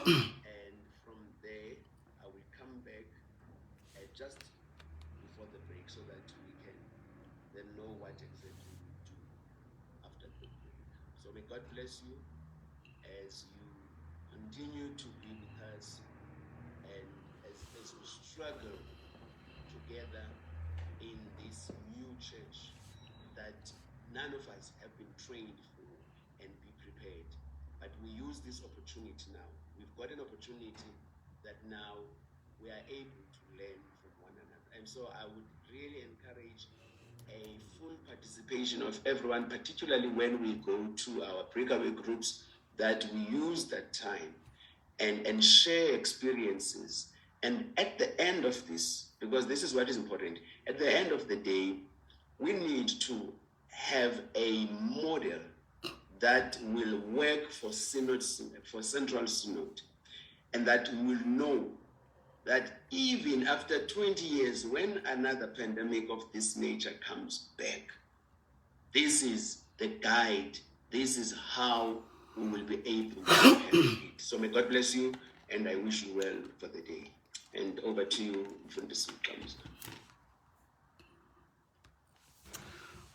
And from there, I will come back just before the break so that we can then know what exactly we do after the break. So may God bless you as you continue to be with us and as we struggle together in this new church that none of us have been trained for and be prepared. But we use this opportunity now. We've got an opportunity that now we are able to learn from one another. And so I would really encourage a full participation of everyone, particularly when we go to our breakaway groups, that we use that time and share experiences. And at the end of this, because this is what is important, at the end of the day, we need to have a model that will work for Synod, for Central Synod, and that will know that even after 20 years, when another pandemic of this nature comes back, this is the guide, this is how we will be able to handle it. So may God bless you, and I wish you well for the day. And over to you, Mfundisi Mqamza.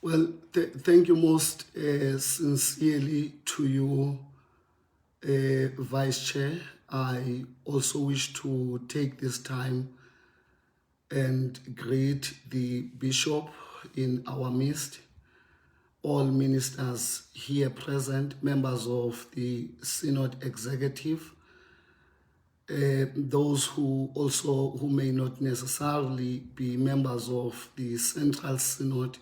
Well, thank you most sincerely to you, Vice Chair. I also wish to take this time and greet the Bishop in our midst, all ministers here present, members of the Synod Executive, those who may not necessarily be members of the Central Synod,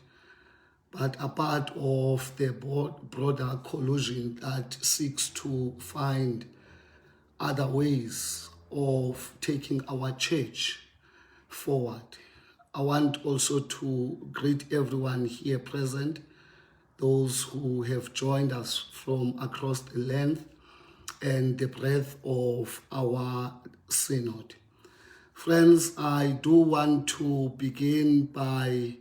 but are part of the broader coalition that seeks to find other ways of taking our church forward. I want also to greet everyone here present, those who have joined us from across the length and the breadth of our synod. Friends, I do want to begin by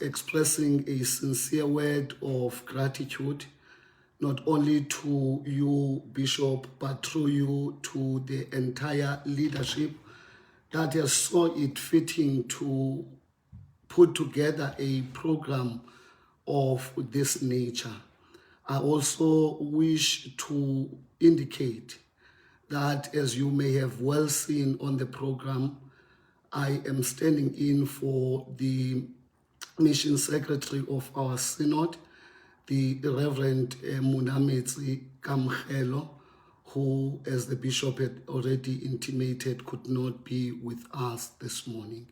expressing a sincere word of gratitude, not only to you, Bishop, but through you to the entire leadership that has saw it fitting to put together a program of this nature. I also wish to indicate that, as you may have well seen on the program, I am standing in for the Mission Secretary of our Synod, the Reverend Munametsi Kamgelo, who, as the Bishop had already intimated, could not be with us this morning.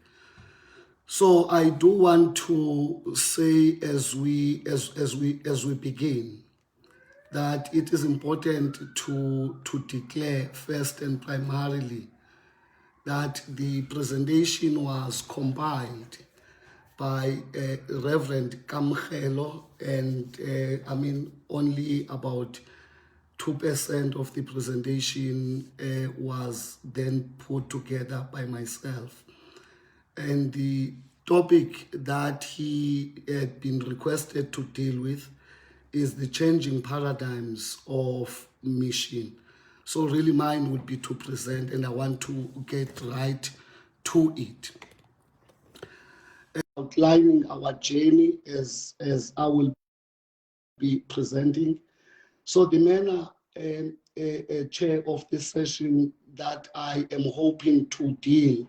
So I do want to say, as we begin, that it is important to declare first and primarily that the presentation was compiled by Reverend Kamgelo, and only about 2% of the presentation was then put together by myself. And the topic that he had been requested to deal with is the changing paradigms of mission. So really mine would be to present, and I want to get right to it. Outlining our journey as I will be presenting. So the manner chair of this session that I am hoping to deal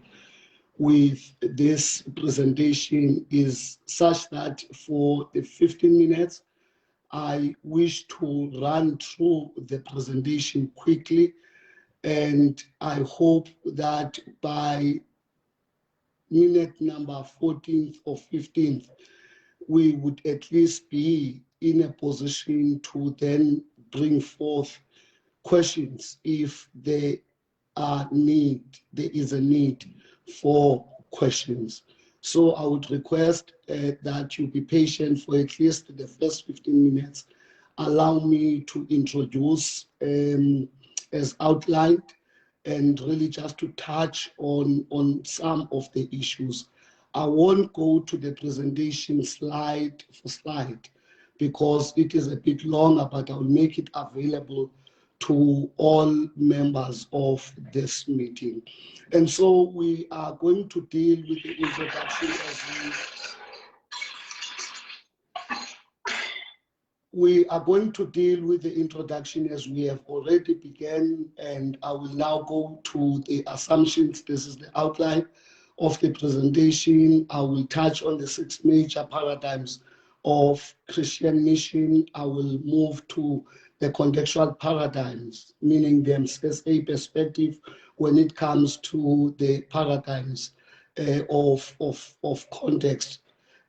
with this presentation is such that for the 15 minutes, I wish to run through the presentation quickly, and I hope that by minute number 14th or 15th, we would at least be in a position to then bring forth questions if there is a need for questions. So I would request that you be patient for at least the first 15 minutes. Allow me to introduce, as outlined, and really just to touch on some of the issues. I won't go to the presentation slide for slide because it is a bit longer, but I'll make it available to all members of this meeting. And so we are going to deal with the introduction as we have already begun, and I will now go to the assumptions. This is the outline of the presentation. I will touch on the 6 major paradigms of Christian mission. I will move to the contextual paradigms, meaning them as a perspective when it comes to the paradigms of context.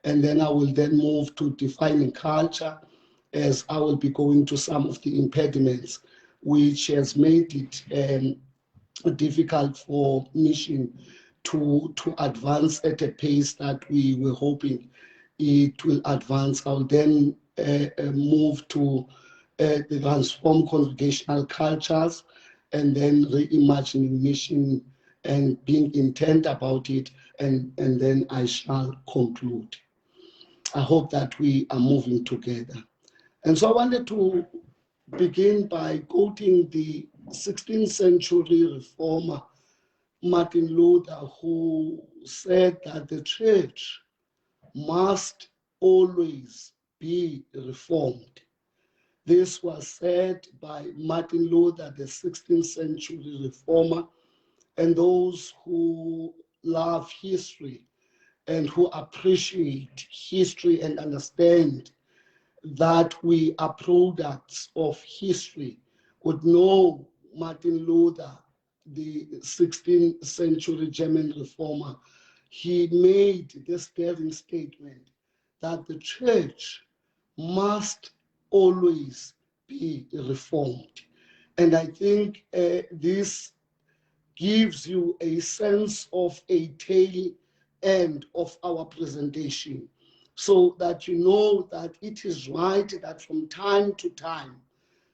And then I will then move to defining culture, as I will be going to some of the impediments which has made it difficult for mission to advance at a pace that we were hoping it will advance. I'll then move to the transform congregational cultures, and then reimagining mission and being intent about it, and then I shall conclude. I hope that we are moving together. And so I wanted to begin by quoting the 16th century reformer Martin Luther, who said that the church must always be reformed. This was said by Martin Luther, the 16th century reformer, and those who love history and who appreciate history and understand that we are products of history would know Martin Luther, the 16th century German reformer. He made this daring statement that the church must always be reformed. And I think this gives you a sense of a tail end of our presentation, so that you know that it is right that from time to time,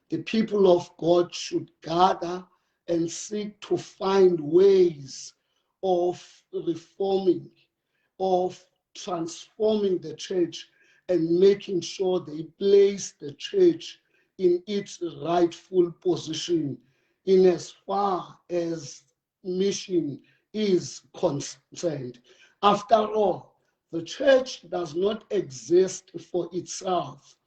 the people of God should gather and seek to find ways of reforming, of transforming the church, and making sure they place the church in its rightful position in as far as mission is concerned. After all, the church does not exist for itself,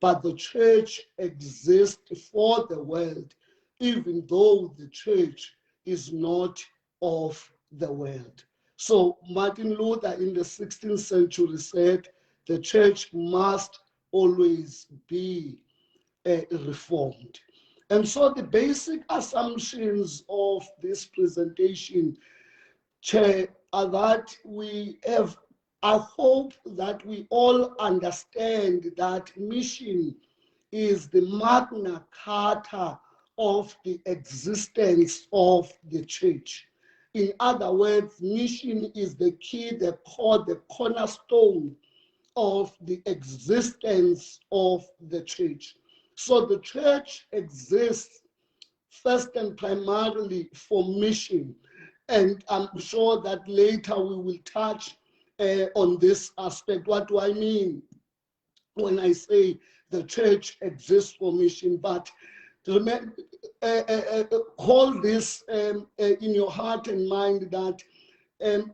but the church exists for the world, even though the church is not of the world. So Martin Luther in the 16th century said the church must always be reformed. And so the basic assumptions of this presentation, Chair, are that we have, I hope that we all understand that mission is the Magna Carta of the existence of the church. In other words, mission is the key, the core, the cornerstone of the existence of the church. So the church exists first and primarily for mission. And I'm sure that later we will touch on this aspect. What do I mean when I say the church exists for mission? But remember, hold this in your heart and mind that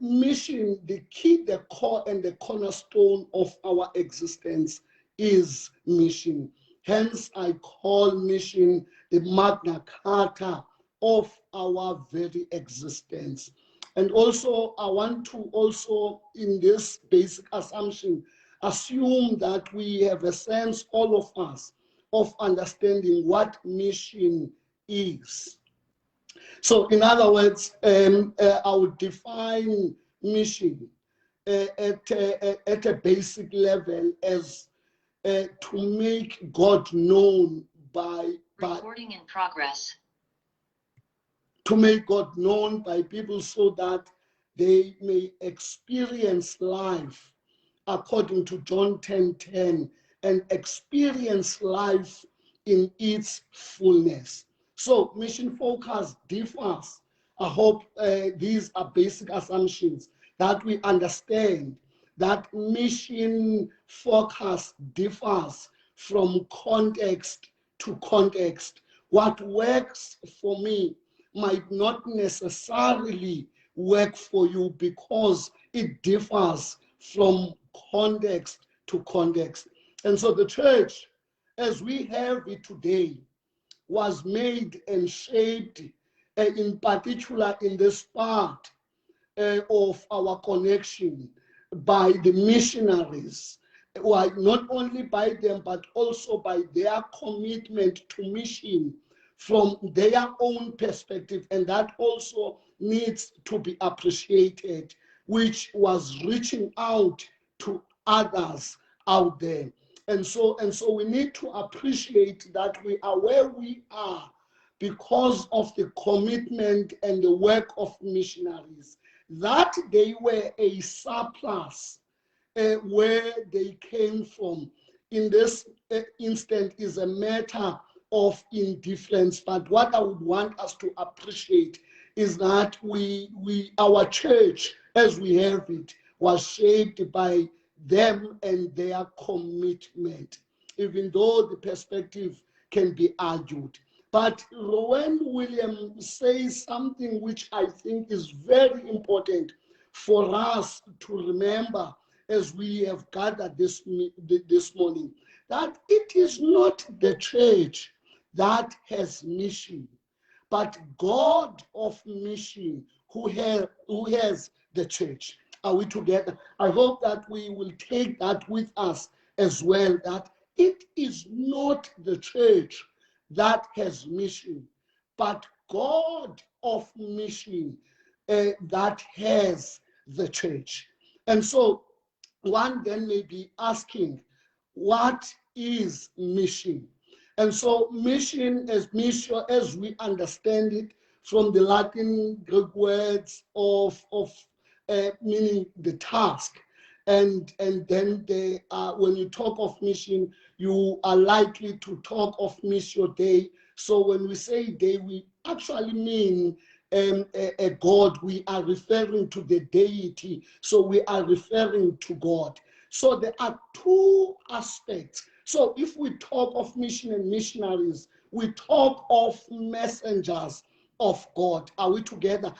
mission, the key, the core, and the cornerstone of our existence is mission. Hence, I call mission the Magna Carta of our very existence. And also, I want to also, in this basic assumption, assume that we have a sense, all of us, of understanding what mission is. So in other words, I would define mission at a basic level as to make God known by recording in progress. To make God known by people so that they may experience life according to John 10:10, and experience life in its fullness. So mission focus differs. I hope these are basic assumptions that we understand that mission focus differs from context to context, What works for me might not necessarily work for you because it differs from context to context. And so the church, as we have it today, was made and shaped, in particular in this part of our connection by the missionaries, why not only by them, but also by their commitment to mission from their own perspective. And that also needs to be appreciated, which was reaching out to others out there. And so we need to appreciate that we are where we are because of the commitment and the work of missionaries. That they were a surplus where they came from in this instant is a matter of indifference. But what I would want us to appreciate is that our church, as we have it, was shaped by them and their commitment, even though the perspective can be argued. But Rowan Williams says something which I think is very important for us to remember as we have gathered this morning, that it is not the church that has mission, but God of mission who has the church. Are we together? I hope that we will take that with us as well, that it is not the church that has mission, but God of mission that has the church. And so one then may be asking, what is mission? And so mission, as we understand it from the Latin Greek words of meaning the task. And then when you talk of mission, you are likely to talk of Missio Dei. So when we say day, we actually mean a God. We are referring to the deity. So we are referring to God. So there are two aspects. So if we talk of mission and missionaries, we talk of messengers of God. Are we together?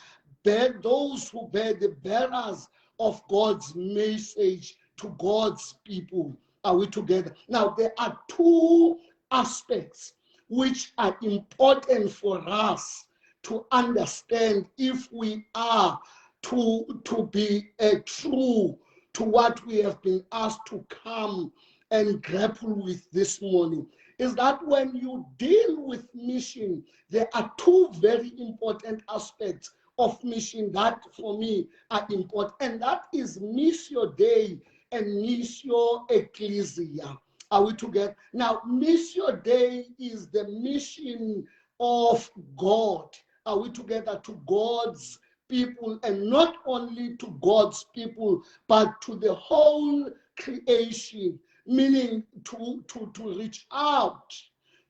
Those who bear the bearers of God's message to God's people. Are we together? Now, there are two aspects which are important for us to understand if we are to be true to what we have been asked to come and grapple with this morning. Is that when you deal with mission, there are two very important aspects of mission that for me are important, and that is Missio Dei and Missio Ecclesia. Are we together? Now, Missio Dei is the mission of God. Are we together? To God's people, and not only to God's people, but to the whole creation, meaning to reach out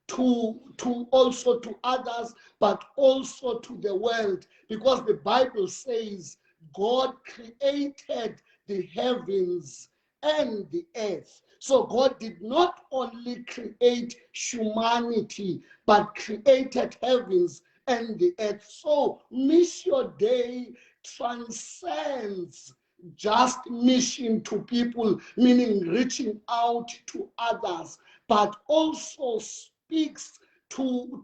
to also to others, but also to the world, because the Bible says God created the heavens and the earth. So God did not only create humanity, but created heavens and the earth. So Missio Dei transcends just mission to people, meaning reaching out to others, but also speaks to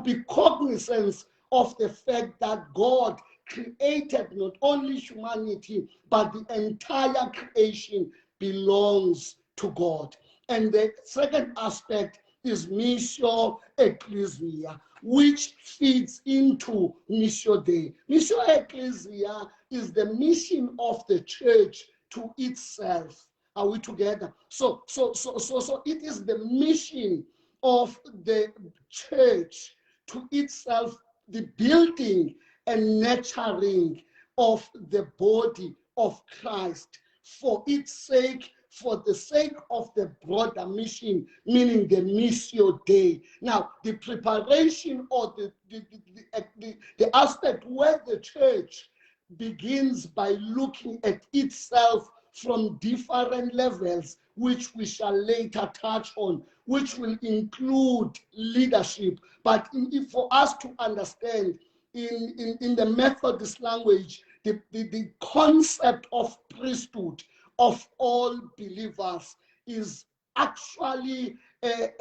be cognizant of the fact that God created not only humanity, but the entire creation belongs to God. And the second aspect is Missio Ecclesia, which feeds into Missio Dei. Missio Ecclesia is the mission of the church to itself. Are we together? So it is the mission of the church to itself, the building and nurturing of the body of Christ for its sake, for the sake of the broader mission, meaning the Missio Dei. Now, the preparation or the aspect where the church begins by looking at itself from different levels, which we shall later touch on, which will include leadership. But for us to understand in the Methodist language, the concept of priesthood of all believers is actually the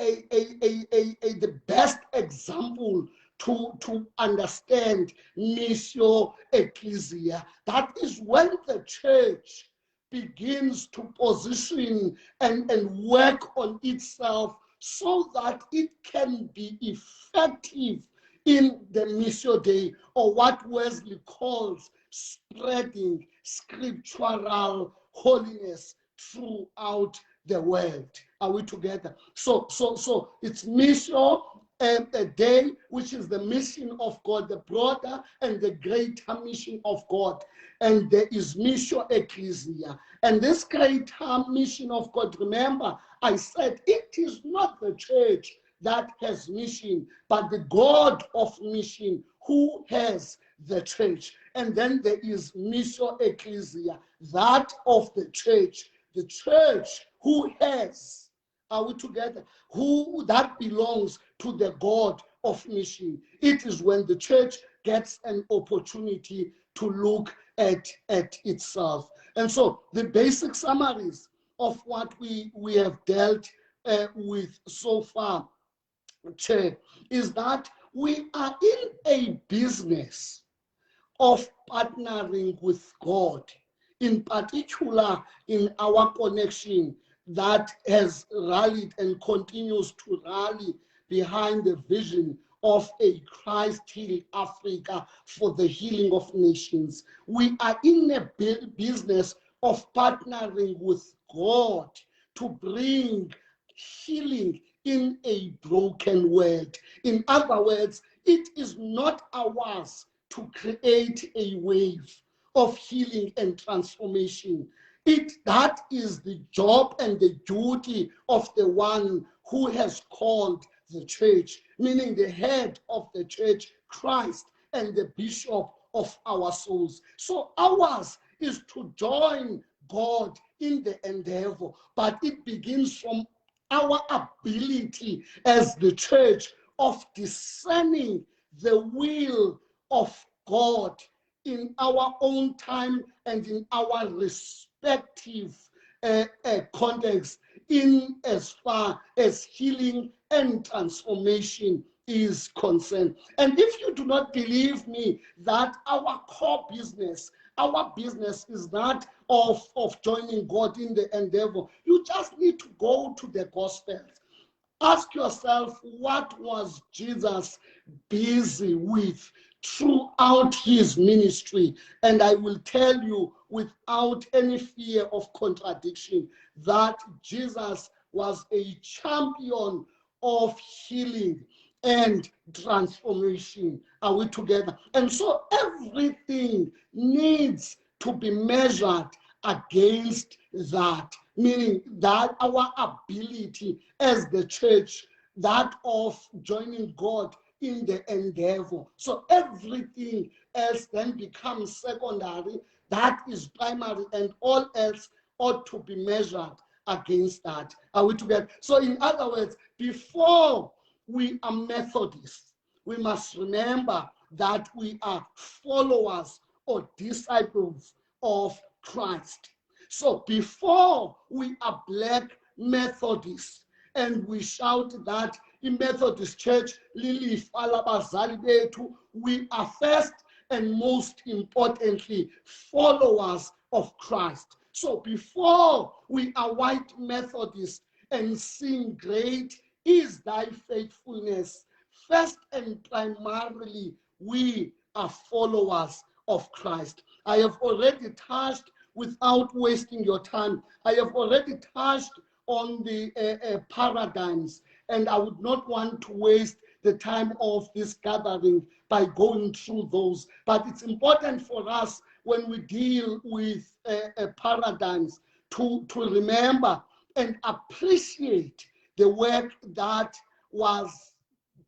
best example to understand missio ecclesia. That is when the church begins to position and work on itself so that it can be effective in the Missio Dei, or what Wesley calls spreading scriptural holiness throughout the world. Are we together? So it's Missio Dei, which is the mission of God, the broader and the greater mission of God. And there is Missio Ecclesia. And this greater mission of God, remember, I said it is not the church that has mission, but the God of mission who has the church. And then there is Missio Ecclesia, that of the church who has, are we together? Who that belongs to the God of mission. It is when the church gets an opportunity to look at itself. And so the basic summaries of what we have dealt with so far, Chair, is that we are in a business of partnering with God, in particular in our connection that has rallied and continues to rally behind the vision of a Christ-healing Africa for the healing of nations. We are in a business of partnering with God to bring healing in a broken world. In other words, it is not ours to create a wave of healing and transformation. That is the job and the duty of the one who has called the church, meaning the head of the church, Christ, and the bishop of our souls. So ours is to join God in the endeavor, but it begins from our ability as the church of discerning the will of God in our own time and in our respective context, in as far as healing and transformation is concerned. And if you do not believe me that our core business, our business is that of joining God in the endeavor, you just need to go to the Gospels. Ask yourself, what was Jesus busy with throughout his ministry? And I will tell you without any fear of contradiction that Jesus was a champion of healing and transformation. Are we together? And so everything needs to be measured against that, meaning that our ability as the church, that of joining God in the endeavor. So everything else then becomes secondary, that is primary, and all else ought to be measured against that. Are we together? So in other words, before we are Methodists, we must remember that we are followers or disciples of Christ. So before we are Black Methodists and we shout that in Methodist Church, we are first and most importantly followers of Christ. So before we are white Methodists and sing great is thy faithfulness, first and primarily we are followers of Christ. I have already touched, without wasting your time, I have already touched on the paradigms, and I would not want to waste the time of this gathering by going through those. But it's important for us when we deal with paradigms to remember and appreciate the work that was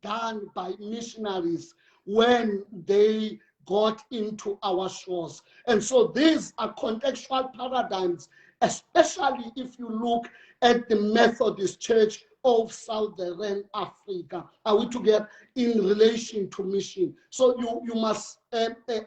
done by missionaries when they got into our shores. And so these are contextual paradigms, especially if you look at the Methodist Church of Southern Africa. Are we together? In relation to mission. So you must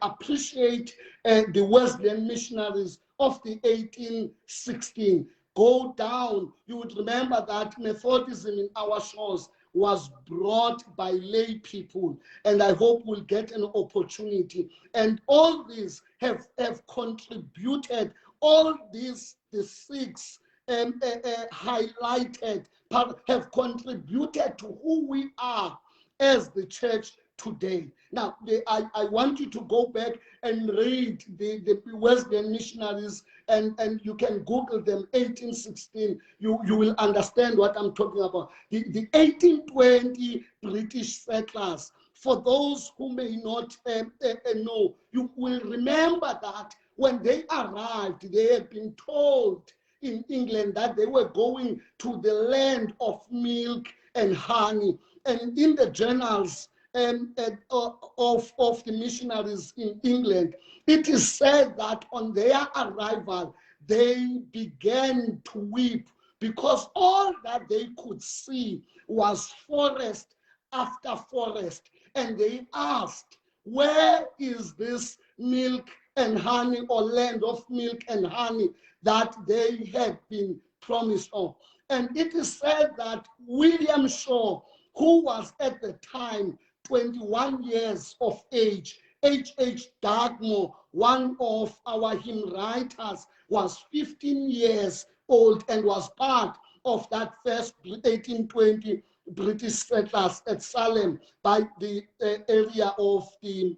appreciate the Wesleyan missionaries of the 1816. Go down. You would remember that Methodism in our shores was brought by lay people, and I hope we'll get an opportunity. And all these have contributed, all these, the six highlighted, have contributed to who we are as the church today. Now, I want you to go back and read the Wesleyan missionaries, and you can Google them, 1816. You will understand what I'm talking about. The 1820 British settlers, for those who may not know, you will remember that when they arrived, they had been told in England that they were going to the land of milk and honey. And in the journals of the missionaries in England, it is said that on their arrival, they began to weep because all that they could see was forest after forest. And they asked, where is this milk and honey, or land of milk and honey that they had been promised of? And it is said that William Shaw, who was at the time 21 years of age, H.H. Dartmoor, one of our hymn writers, was 15 years old and was part of that first 1820 British settlers at Salem by the area of the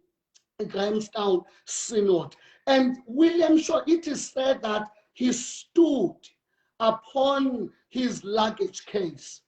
Grahamstown Synod. And William Shaw, it is said that he stood upon his luggage case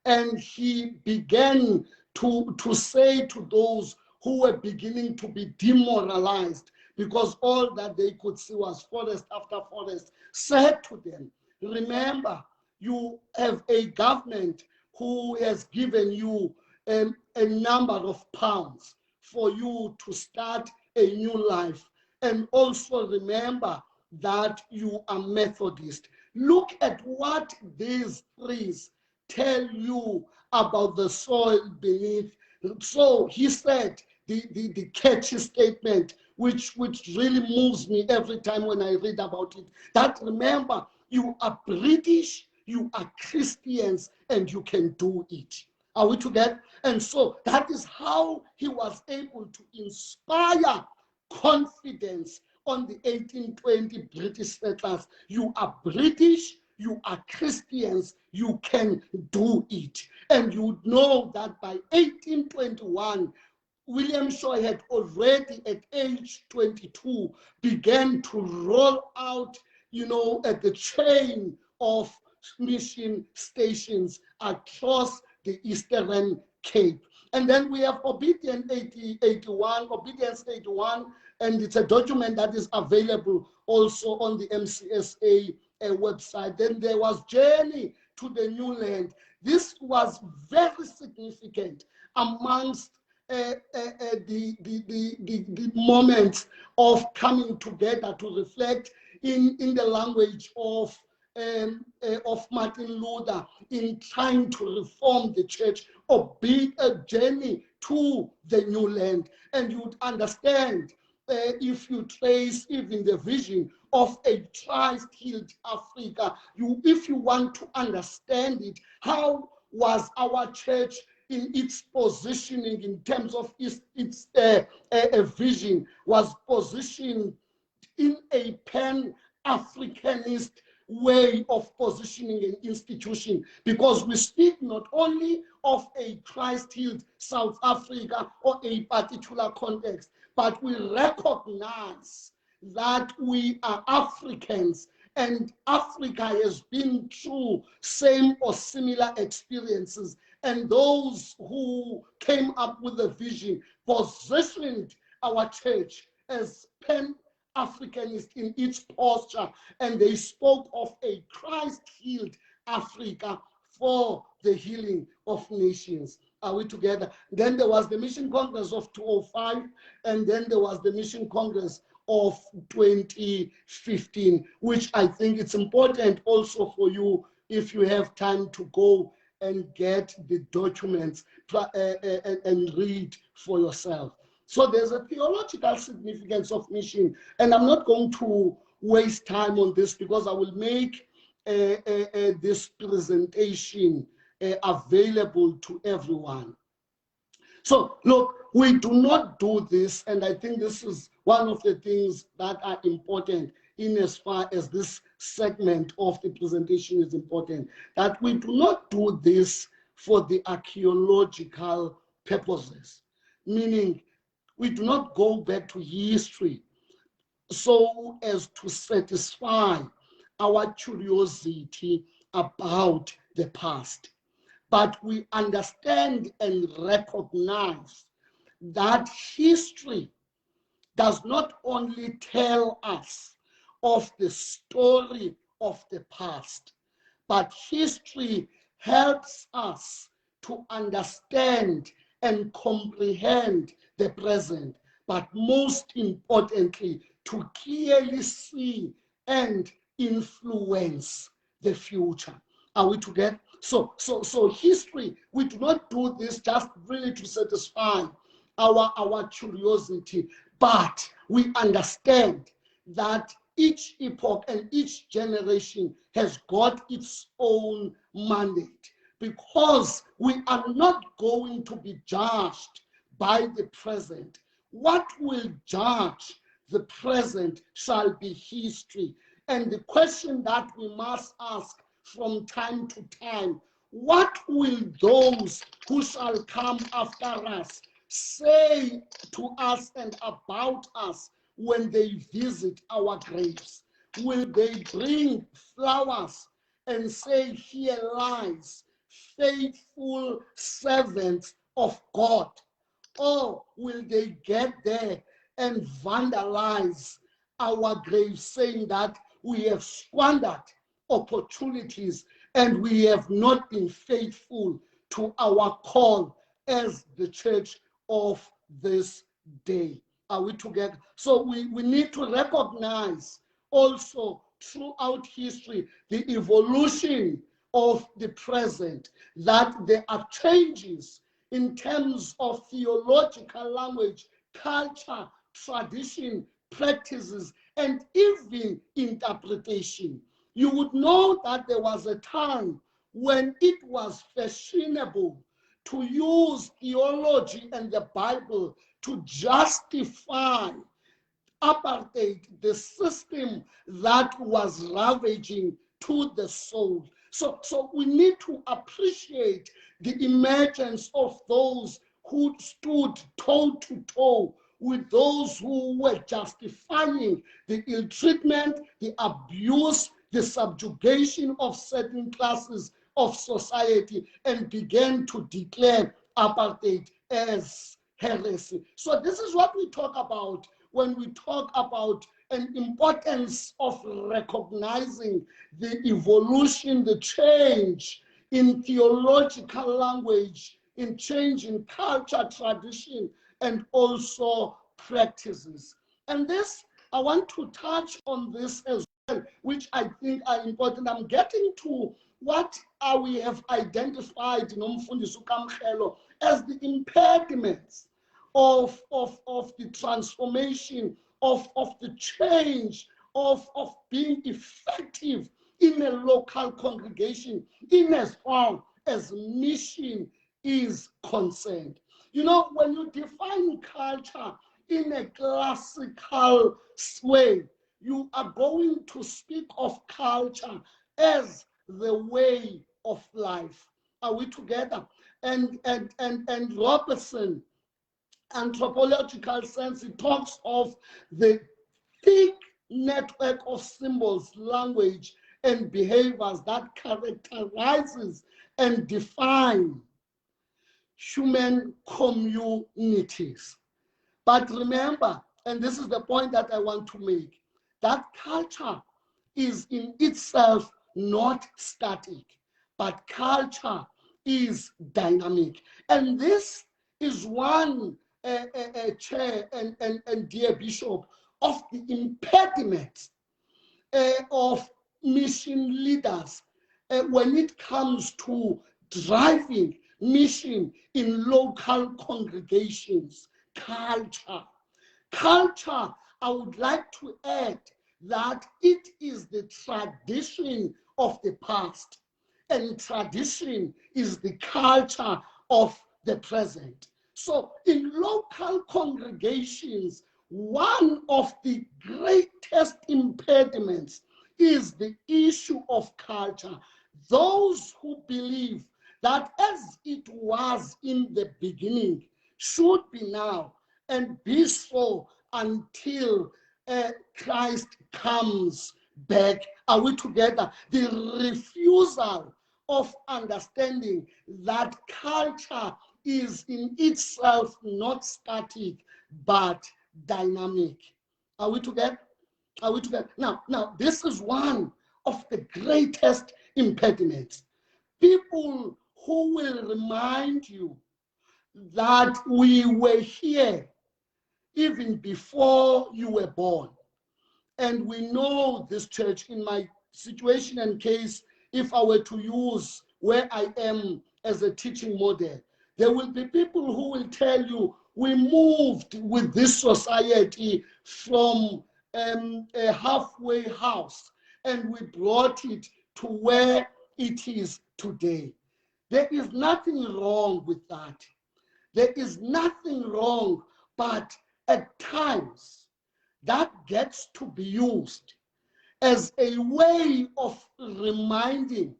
and he began to say to those who were beginning to be demoralized because all that they could see was forest after forest, said to them, remember, you have a government who has given you a number of pounds for you to start a new life. And also remember that you are Methodist. Look at what these trees tell you about the soil beneath. So he said the catchy statement, which really moves me every time when I read about it, that remember, you are British, you are Christians, and you can do it. Are we together? And so that is how he was able to inspire confidence on the 1820 British settlers. You are British, you are Christians, you can do it. And you know that by 1821, William Shaw had already at age 22 began to roll out, at the chain of mission stations across the Eastern Cape. And then we have Obedience 81, and it's a document that is available also on the MCSA website. Then there was Journey to the New Land. This was very significant amongst the moments of coming together to reflect in the language of Martin Luther in trying to reform the church, or be a journey to the new land. And you would understand if you trace even the vision of a Christ-healed Africa, if you want to understand it, how was our church in its positioning in terms of its vision, was positioned in a pan-Africanist way of positioning an institution, because we speak not only of a Christ-healed South Africa or a particular context, but we recognize that we are Africans, and Africa has been through same or similar experiences, and those who came up with the vision positioned our church as Pan-Africanist in its posture, and they spoke of a Christ-healed Africa for the healing of nations. Are we together? Then there was the Mission Congress of 2005, and then there was the Mission Congress of 2015, which I think it's important also for you, if you have time, to go and get the documents and read for yourself. So there's a theological significance of mission, and I'm not going to waste time on this because I will make this presentation available to everyone. So look, we do not do this, and I think this is one of the things that are important in as far as this segment of the presentation is important, that we do not do this for the archaeological purposes, meaning we do not go back to history so as to satisfy our curiosity about the past. But we understand and recognize that history does not only tell us of the story of the past, but history helps us to understand and comprehend the present, but most importantly, to clearly see and influence the future. Are we together? So history, we do not do this just really to satisfy our curiosity, but we understand that each epoch and each generation has got its own mandate, because we are not going to be judged by the present. What will judge the present shall be history. And the question that we must ask from time to time, what will those who shall come after us say to us and about us when they visit our graves? Will they bring flowers and say, "Here lies faithful servants of God"? Or will they get there and vandalize our graves, saying that we have squandered opportunities and we have not been faithful to our call as the church of this day? Are we together? So we need to recognize also throughout history the evolution of the present, that there are changes in terms of theological language, culture, tradition, practices, and even interpretation. You would know that there was a time when it was fashionable to use theology and the Bible to justify apartheid, the system that was ravaging to the soul. So we need to appreciate the emergence of those who stood toe to toe with those who were justifying the ill treatment, the abuse, the subjugation of certain classes of society, and began to declare apartheid as heresy. So this is what we talk about when we talk about an importance of recognizing the evolution, the change in theological language, in change in culture, tradition, and also practices. And this, I want to touch on this as well, which I think are important. I'm getting to what we have identified in Umfundisi Kamkhelo as the impediments of the transformation, of the change, of being effective in a local congregation, in as far as mission is concerned. You know, when you define culture in a classical way, you are going to speak of culture as the way of life. Are we together? And Robertson, anthropological sense, it talks of the thick network of symbols, language, and behaviors that characterizes and define human communities. But remember, and this is the point that I want to make, that culture is in itself not static, but culture is dynamic. And this is one chair and dear bishop of the impediment of mission leaders when it comes to driving mission in local congregations. Culture. Culture, I would like to add that it is the tradition of the past, and tradition is the culture of the present. So in local congregations, one of the greatest impediments is the issue of culture. Those who believe that as it was in the beginning should be now and be so until Christ comes back. Are we together? The refusal of understanding that culture is in itself not static but dynamic. Are we together? Are we together? Now, this is one of the greatest impediments. People who will remind you that we were here even before you were born. And we know this church. In my situation and case, if I were to use where I am as a teaching model, there will be people who will tell you, we moved with this society from a halfway house and we brought it to where it is today. There is nothing wrong with that. There is nothing wrong, but at times that gets to be used as a way of reminding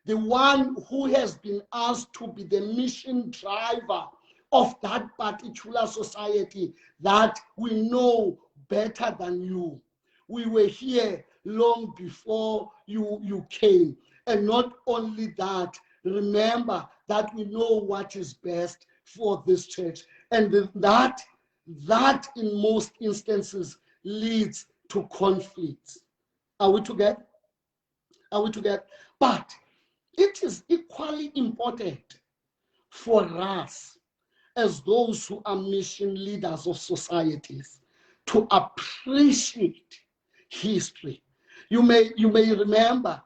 the one who has been asked to be the mission driver of that particular society that we know better than you. We were here long before you came. And not only that, remember that we know what is best for this church. And that in most instances leads to conflicts. Are we together? Are we together? But it is equally important for us as those who are mission leaders of societies to appreciate history. You may remember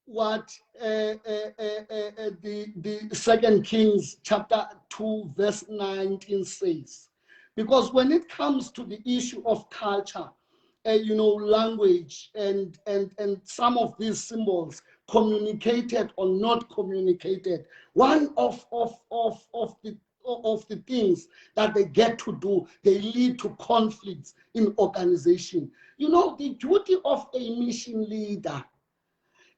what the 2 Kings chapter 2 verse 19 says. Because when it comes to the issue of culture, language and some of these symbols, communicated or not communicated, one of the things that they get to do, they lead to conflicts in organization. The duty of a mission leader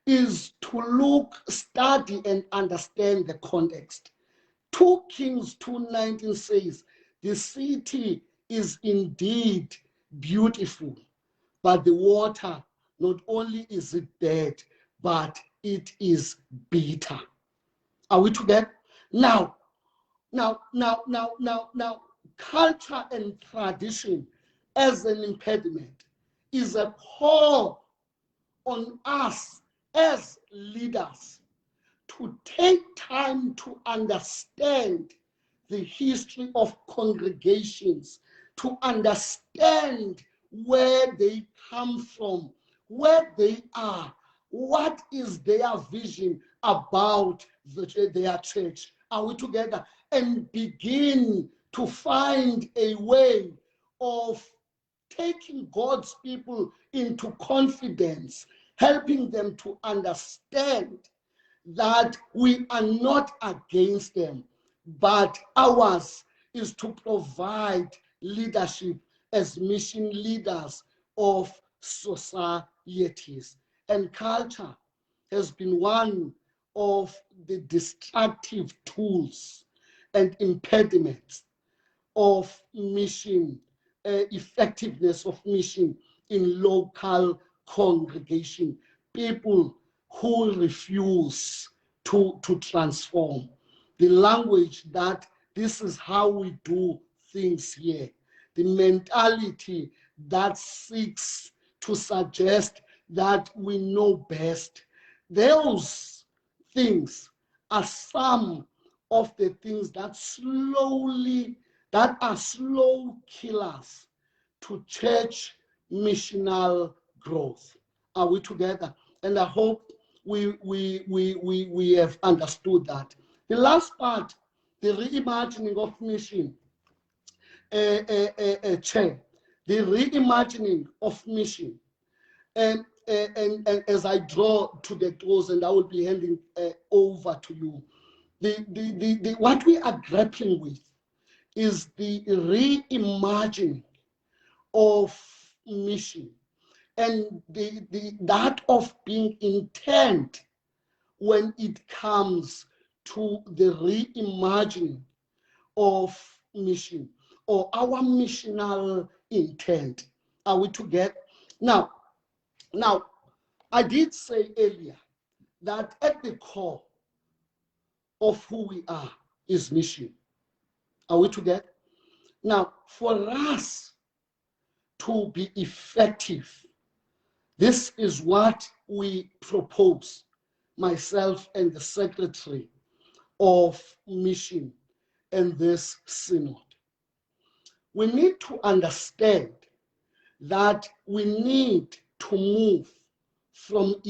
is to look, study, and understand the context. 2 Kings 2:19 says, the city is indeed beautiful, but the water, not only is it bad, but it is bitter. Are we together? Now, culture and tradition as an impediment is a call on us as leaders to take time to understand the history of congregations, to understand where they come from, where they are, what is their vision about their church. Are we together? And begin to find a way of taking God's people into confidence, helping them to understand that we are not against them, but ours is to provide leadership as mission leaders of societies. And culture has been one of the destructive tools and impediments of mission, effectiveness of mission in local congregation. People who refuse to transform. The language that this is how we do things here. The mentality that seeks to suggest that we know best. Those things are some of the things that are slow killers to church missional growth. Are we together? And I hope we have understood that. The last part, the reimagining of mission, chair, the reimagining of mission. And as I draw to the close, and I will be handing over to you, what we are grappling with is the reimagining of mission and that of being intent when it comes to the reimagining of mission or our missional intent. Are we together? Now, I did say earlier that at the core of who we are is mission. Are we together? Now, for us to be effective, this is what we propose, myself and the secretary of mission and this synod. We need to understand that we need to move from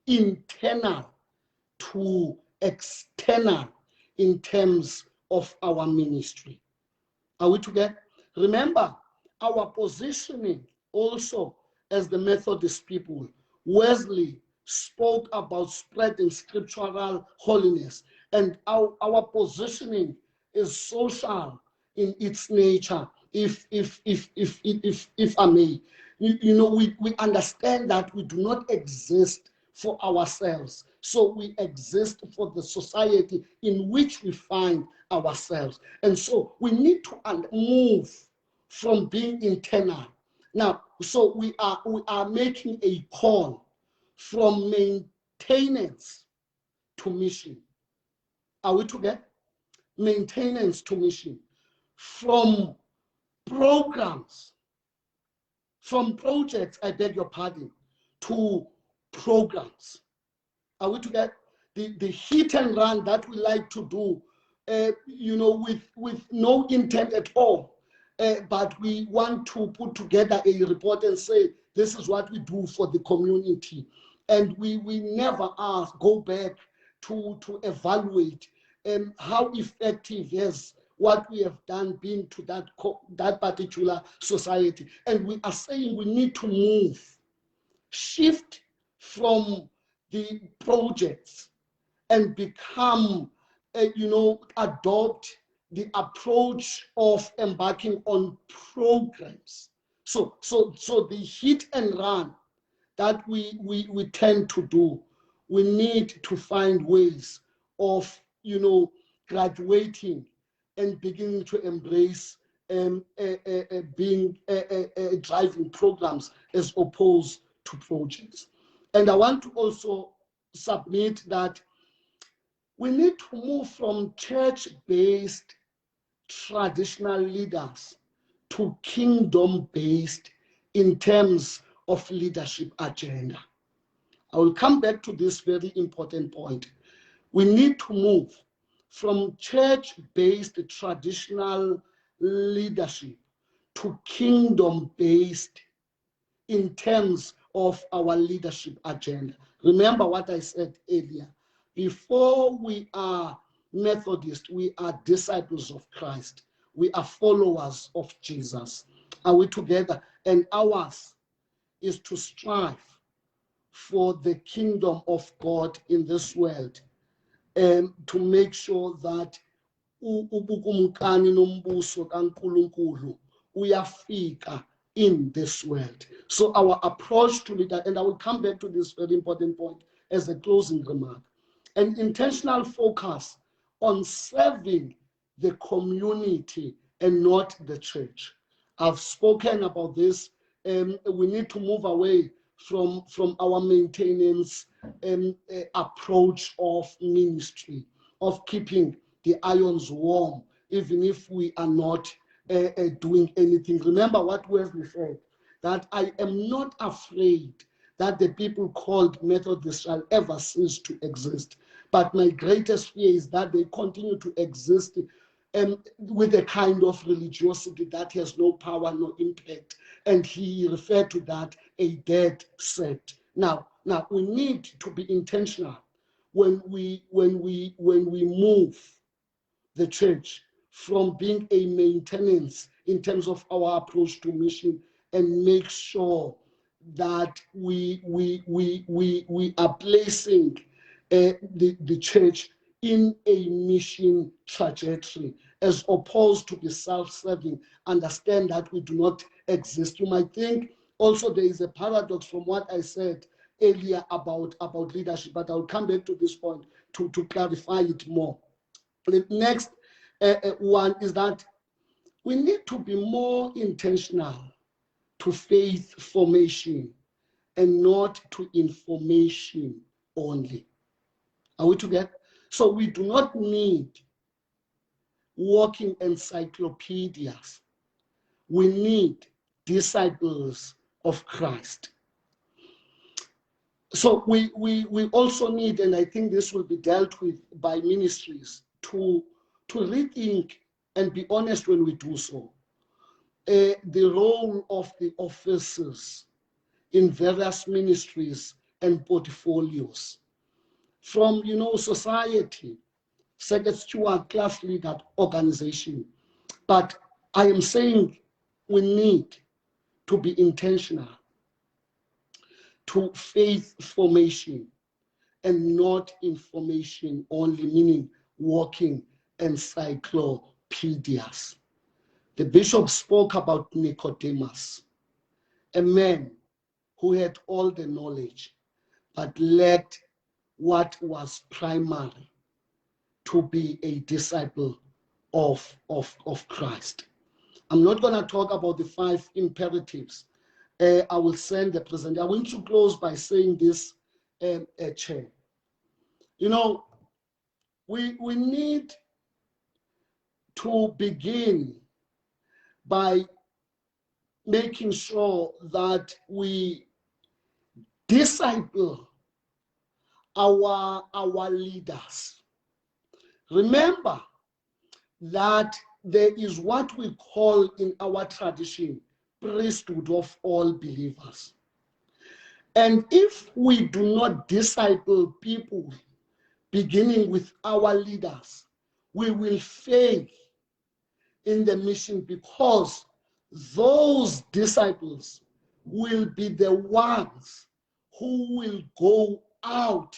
internal to external in terms of our ministry. Are we together? Remember, our positioning also as the Methodist people, Wesley spoke about spreading scriptural holiness, and our positioning is social in its nature. If I may, we understand that we do not exist for ourselves. So we exist for the society in which we find ourselves. And so we need to move from being internal. Now, so we are making a call from maintenance to mission. Are we together? Maintenance to mission. From programs, from projects, I beg your pardon, to programs. Are we together? The hit and run that we like to do, with no intent at all. But we want to put together a report and say, this is what we do for the community. And we never go back to evaluate how effective has what we have done been to that particular society. And we are saying we need to move, shift from the projects and become, adopt the approach of embarking on programs. So the hit and run that we tend to do, we need to find ways of, graduating and beginning to embrace being driving programs as opposed to projects. And I want to also submit that we need to move from church-based traditional leaders to kingdom-based in terms of leadership agenda. I will come back to this very important point. We need to move from church-based traditional leadership to kingdom-based in terms of our leadership agenda. Remember what I said earlier. Before we are Methodist, we are disciples of Christ. We are followers of Jesus. Are we together? And ours is to strive for the kingdom of God in this world, and to make sure that ubukumkani nombuso kaNkulunkulu uyafika in this world. So our approach to leader, and I will come back to this very important point as a closing remark, an intentional focus on serving the community and not the church. I've spoken about this. We need to move away from our maintenance approach of ministry, of keeping the irons warm, even if we are not doing anything. Remember what Wesley said, that I am not afraid that the people called Methodists shall ever cease to exist. But my greatest fear is that they continue to exist with a kind of religiosity that has no power, no impact. And he referred to that a dead sect. Now, Now we need to be intentional when we move the church from being a maintenance in terms of our approach to mission, and make sure that we are placing the church in a mission trajectory, as opposed to be self-serving. Understand that we do not exist. You might think also there is a paradox from what I said earlier about leadership, but I'll come back to this point to clarify it more. The next one is that we need to be more intentional to faith formation and not to information only. Are we together? So we do not need walking encyclopedias. We need disciples of Christ. So we also need, and I think this will be dealt with by ministries, to rethink and be honest when we do so. The role of the officers in various ministries and portfolios. From, society, second steward, class leader, organization. But I am saying we need to be intentional to faith formation and not information only, meaning walking encyclopedias. The bishop spoke about Nicodemus, a man who had all the knowledge, but lacked what was primary, to be a disciple of Christ. I'm not going to talk about the 5 imperatives. I will send the present. I want to close by saying this, Chair. We need to begin by making sure that we disciple our leaders. Remember that there is what we call in our tradition priesthood of all believers. And if we do not disciple people, beginning with our leaders, we will fail in the mission, because those disciples will be the ones who will go out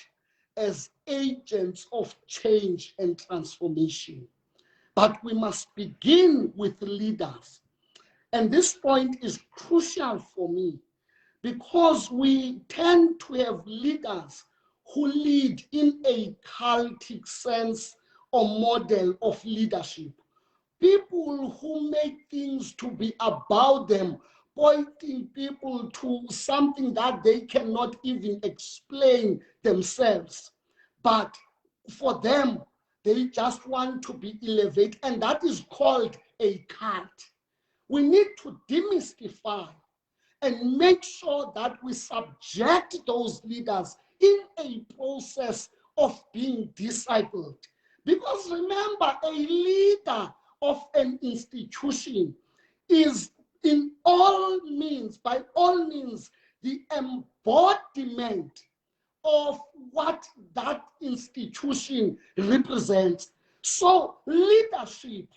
as agents of change and transformation. But we must begin with leaders. And this point is crucial for me, because we tend to have leaders who lead in a cultic sense or model of leadership. People who make things to be about them, pointing people to something that they cannot even explain themselves. But for them, they just want to be elevated, and that is called a cult. We need to demystify and make sure that we subject those leaders in a process of being discipled. Because remember, a leader of an institution is by all means, the embodiment of what that institution represents. So leadership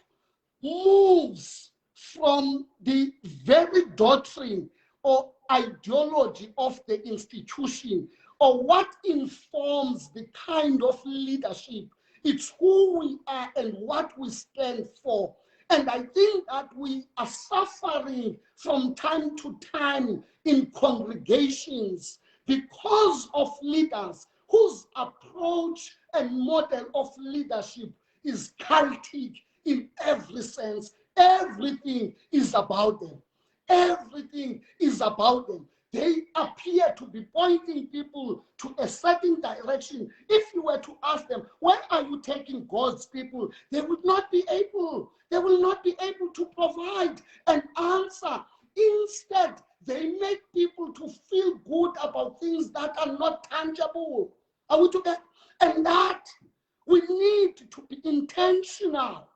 moves from the very doctrine or ideology of the institution, or what informs the kind of leadership. It's who we are and what we stand for. And I think that we are suffering from time to time in congregations because of leaders whose approach and model of leadership is cultic in every sense. Everything is about them. Everything is about them. They appear to be pointing people to a certain direction. If you were to ask them, where are you taking God's people? They would not be able. They will not be able to provide an answer. Instead, they make people to feel good about things that are not tangible. Are we together? And that we need to be intentional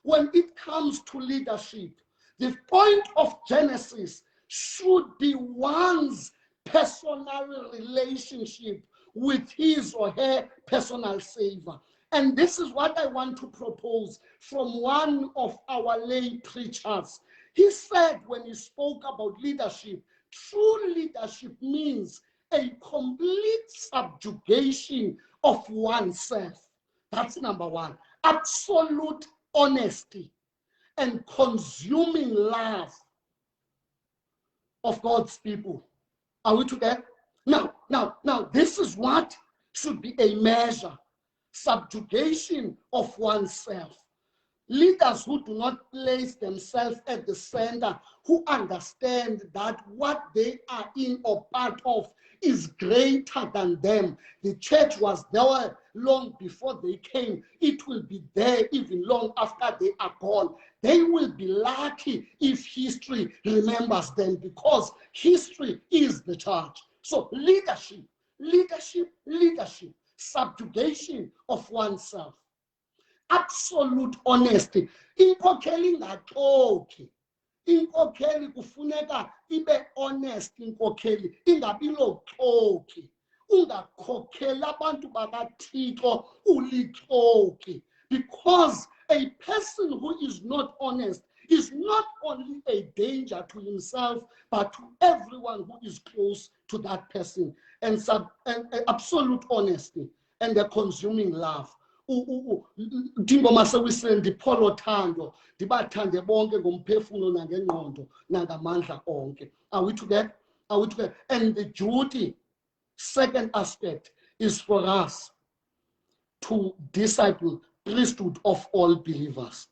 when it comes to leadership. The point of Genesis should be one's personal relationship with his or her personal Savior. And this is what I want to propose from one of our lay preachers. He said when he spoke about leadership, true leadership means a complete subjugation of oneself. That's number one. Absolute honesty and consuming love of God's people. Are we together? Now, this is what should be a measure. Subjugation of oneself. Leaders who do not place themselves at the center, who understand that what they are in or part of is greater than them. The church was there long before they came. It will be there even long after they are gone. They will be lucky if history remembers them, because history is the church. So leadership, subjugation of oneself. Absolute honesty. Inkokheli ingaxoki. Inkokheli kufuneka ibe honest, inkokheli ingabi loxoki. Ungakhokheli abantu bakaThixo ulixoki. Because a person who is not honest is not only a danger to himself, but to everyone who is close to that person. And absolute honesty and the consuming love. Ndingoma sewisile ndipholo thando ndibathande bonke ngomphefumulo nangengqondo nangamandla onke. Are we together? Are we together? And the duty, second aspect, is for us to disciple priesthood of all believers.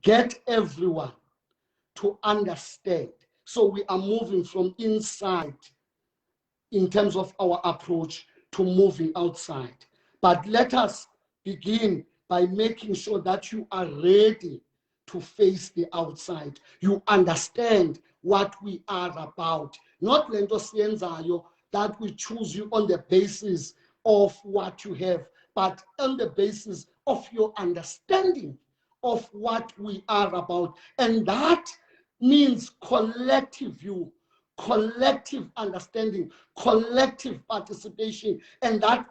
Get everyone to understand. So we are moving from inside in terms of our approach to moving outside. But let us begin by making sure that you are ready to face the outside. You understand what we are about. Not lento siyenzayo that we choose you on the basis of what you have, but on the basis of your understanding of what we are about. And that means collective view, collective understanding, collective participation, and that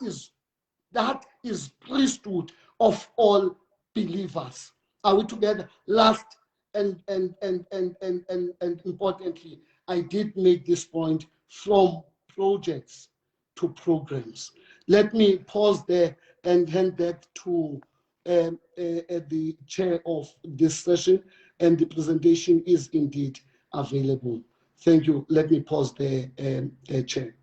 is priesthood of all believers. Are we together? Last and importantly, I did make this point, from projects to programs. Let me pause there and hand back to the chair of this session, and the presentation is indeed available. Thank you. Let me pause there, Chair.